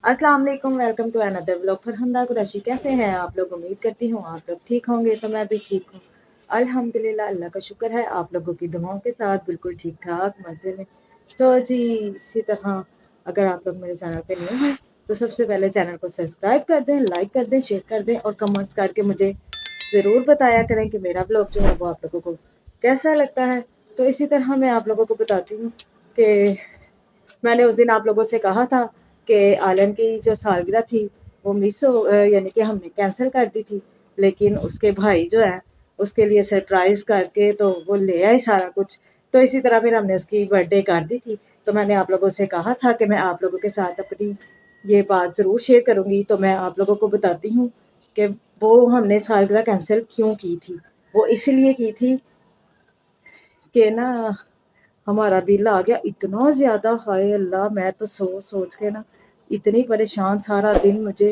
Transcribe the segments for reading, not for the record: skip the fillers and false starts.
अस्सलाम वालेकुम, welcome to another vlog. Farhanda Qureshi, कैसे हैं आप लोग? उम्मीद करती हूँ आप लोग ठीक होंगे। तो मैं भी ठीक हूँ अल्हम्दुलिल्लाह, अल्लाह का शुक्र है। आप लोगों की दुआओं के साथ बिल्कुल ठीक ठाक मज़े में। तो जी इसी तरह अगर आप लोग मेरे चैनल पे न्यू हैं तो सबसे पहले चैनल को सब्सक्राइब कर दें, लाइक कर दें, शेयर कर दें और कमेंट्स करके मुझे ज़रूर बताया करें कि मेरा ब्लॉग जो है वो आप लोगों को कैसा लगता है। तो इसी तरह मैं आप लोगों को बताती हूँ कि मैंने उस दिन आप लोगों से कहा था कि आलन की जो सालगिरह थी वो मिस हो यानी कि हमने कैंसिल कर दी थी, लेकिन उसके भाई जो है उसके लिए सरप्राइज़ करके तो वो ले आए सारा कुछ। तो इसी तरह फिर हमने उसकी बर्थडे कर दी थी। तो मैंने आप लोगों से कहा था कि मैं आप लोगों के साथ अपनी ये बात ज़रूर शेयर करूँगी। तो मैं आप लोगों को बताती हूँ कि वो हमने सालगिरह कैंसिल क्यों की थी। वो इसलिए की थी कि ना हमारा बिल आ गया इतना ज़्यादा, हाय अल्लाह! मैं तो सोच सोच के ना इतनी परेशान, सारा दिन मुझे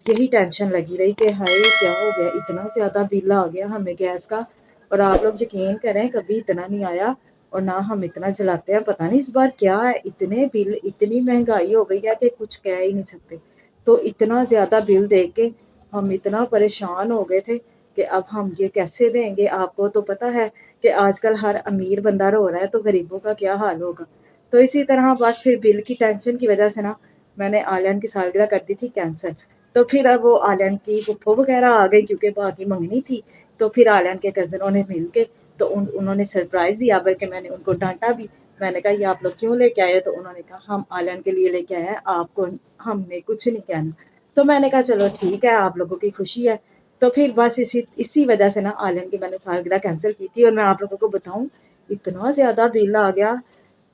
यही टेंशन लगी रही कि हाय क्या हो गया, इतना ज़्यादा बिल आ गया हमें गैस का। और आप लोग यकीन करें कभी इतना नहीं आया और ना हम इतना चलाते हैं। पता नहीं इस बार क्या है, इतने बिल, इतनी महंगाई हो गई है कि कुछ कह ही नहीं सकते। तो इतना ज़्यादा बिल देख के हम इतना परेशान हो गए थे कि अब हम ये कैसे देंगे। आपको तो पता है कि आजकल हर अमीर बंदा रो रहा है तो गरीबों का क्या हाल होगा। तो इसी तरह बस फिर बिल की टेंशन की वजह से ना मैंने आलियान की सालगिरह कर दी थी कैंसिल। तो फिर अब वो आलियान की फुफ्फो वगैरह आ गई क्योंकि बाकी मंगनी थी। तो फिर आलियान के कज़नों ने मिल के तो उन्होंने सरप्राइज़ दिया, बल्कि मैंने उनको डांटा भी। मैंने कहा ये आप लोग क्यों लेके आए? तो उन्होंने कहा हम आलियान के लिए लेके आए हैं, आपको हमने कुछ नहीं कहना। तो मैंने कहा चलो ठीक है, आप लोगों की खुशी है। तो फिर बस इसी इसी वजह से ना आलियान की मैंने सालगिरह कैंसिल की थी। और मैं आप लोगों को बताऊं इतना ज़्यादा बिल आ गया,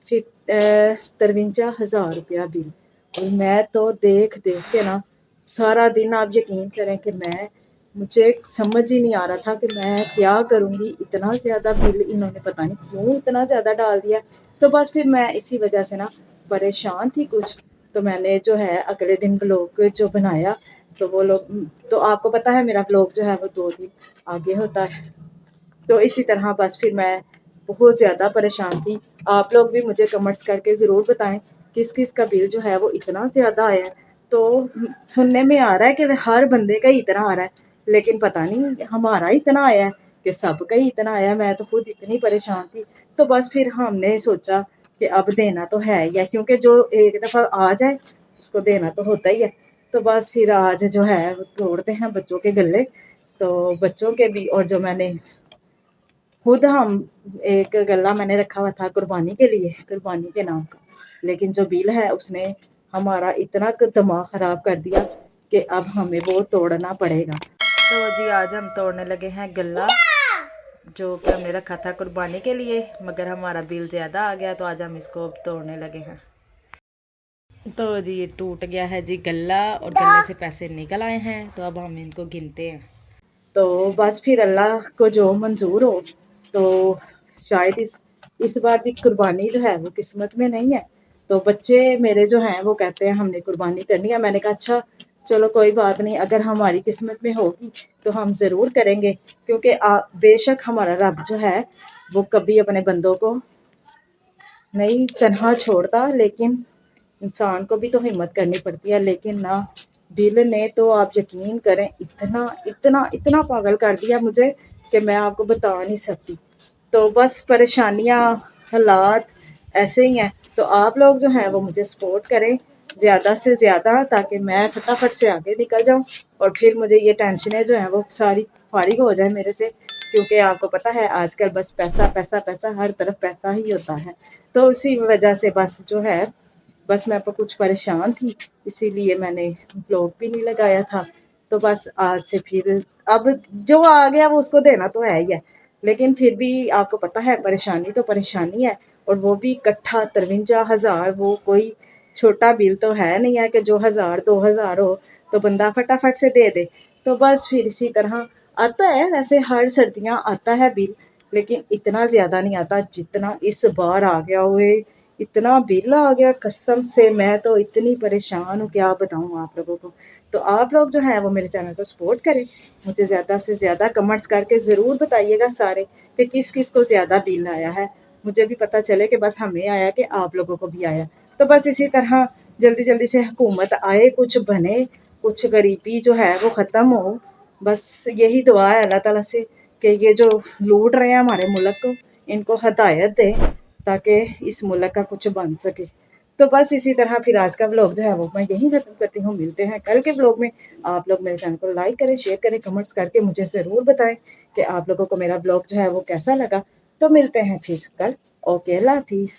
फिर 53,000 रुपया बिल। और मैं तो देख देख के ना सारा दिन, आप यकीन करें कि मुझे समझ ही नहीं आ रहा था कि मैं क्या करूँगी। इतना ज़्यादा बिल इन्होंने पता नहीं क्यों इतना ज़्यादा डाल दिया। तो बस फिर मैं इसी वजह से ना परेशान थी कुछ। तो मैंने जो है अगले दिन ब्लॉग जो बनाया, तो वो लोग, तो आपको पता है मेरा ब्लॉग जो है वो 2 दिन आगे होता है। तो इसी तरह बस फिर मैं बहुत ज़्यादा परेशान थी। आप लोग भी मुझे कमेंट्स करके ज़रूर बताएं किस किस का बिल जो है वो इतना ज़्यादा आया है। तो सुनने में आ रहा है कि हर बंदे का ही इतना आ रहा है, लेकिन पता नहीं हमारा इतना आया है कि सबका ही इतना आया है। मैं तो खुद इतनी परेशान थी। तो बस फिर हमने सोचा कि अब देना तो है ही है, क्योंकि जो एक दफ़ा आ जाए उसको देना तो होता ही है। तो बस फिर आज जो है वो तोड़ते हैं बच्चों के गले। तो बच्चों के भी, और जो मैंने खुद, हम एक गला मैंने रखा हुआ था कुर्बानी के लिए, कुर्बानी के नाम का, लेकिन जो बिल है उसने हमारा इतना दिमाग ख़राब कर दिया कि अब हमें वो तोड़ना पड़ेगा। तो जी आज हम तोड़ने लगे हैं गला जो कि हमने रखा था कुर्बानी के लिए, मगर हमारा बिल ज़्यादा आ गया तो आज हम इसको तोड़ने लगे हैं। तो जी ये टूट गया है जी गला और गले से पैसे निकल आए हैं। तो अब हम इनको गिनते हैं। तो बस फिर अल्लाह को जो मंजूर हो, तो शायद इस बार भी कुर्बानी जो है वो किस्मत में नहीं है। तो बच्चे मेरे जो हैं वो कहते हैं हमने कुर्बानी करनी है। मैंने कहा अच्छा चलो कोई बात नहीं, अगर हमारी किस्मत में होगी तो हम ज़रूर करेंगे, क्योंकि बेशक हमारा रब जो है वो कभी अपने बंदों को नहीं तनहा छोड़ता, लेकिन इंसान को भी तो हिम्मत करनी पड़ती है। लेकिन ना बिल ने तो आप यकीन करें इतना इतना इतना पागल कर दिया मुझे कि मैं आपको बता नहीं सकती। तो बस परेशानियां, हालात ऐसे ही हैं। तो आप लोग जो हैं वो मुझे सपोर्ट करें ज़्यादा से ज़्यादा, ताकि मैं फटाफट से आगे निकल जाऊं और फिर मुझे ये टेंशनें जो हैं वो सारी फारिग हो जाए मेरे से। क्योंकि आपको पता है आजकल बस पैसा पैसा पैसा, हर तरफ पैसा ही होता है। तो उसी वजह से बस जो है, बस मैं तो कुछ परेशान थी, इसीलिए मैंने ब्लॉग भी नहीं लगाया था। तो बस आज से फिर अब जो आ गया वो उसको देना तो है ही है, लेकिन फिर भी आपको पता है परेशानी तो परेशानी है। और वो भी इकट्ठा 53,000, वो कोई छोटा बिल तो है नहीं है कि जो 1,000 2,000 हो तो बंदा फटाफट से दे दे। तो बस फिर इसी तरह आता है, वैसे हर सर्दियाँ आता है बिल, लेकिन इतना ज़्यादा नहीं आता जितना इस बार आ गया हुए। इतना बिल आ गया कसम से, मैं तो इतनी परेशान हूँ क्या बताऊँ आप लोगों को। तो आप लोग जो हैं वो मेरे चैनल को सपोर्ट करें, मुझे ज़्यादा से ज़्यादा कमेंट्स करके ज़रूर बताइएगा सारे कि किस किस को ज़्यादा बिल आया है। मुझे भी पता चले कि बस हमें आया कि आप लोगों को भी आया। तो बस इसी तरह जल्दी जल्दी से हुकूमत आए, कुछ बने, कुछ गरीबी जो है वो ख़त्म हो। बस यही दुआ है अल्लाह ताला से कि ये जो लूट रहे हैं हमारे मुल्क को, इनको हदायत दे ताकि इस मुल्क का कुछ बन सके। तो बस इसी तरह फिर आज का व्लॉग जो है वो मैं यहीं ख़त्म करती हूँ। मिलते हैं कल के व्लॉग में। आप लोग मेरे चैनल को लाइक करें, शेयर करें, कमेंट्स करके मुझे ज़रूर बताएं कि आप लोगों को मेरा व्लॉग जो है वो कैसा लगा। तो मिलते हैं फिर कल। ओके, अल्लाह हाफिज़।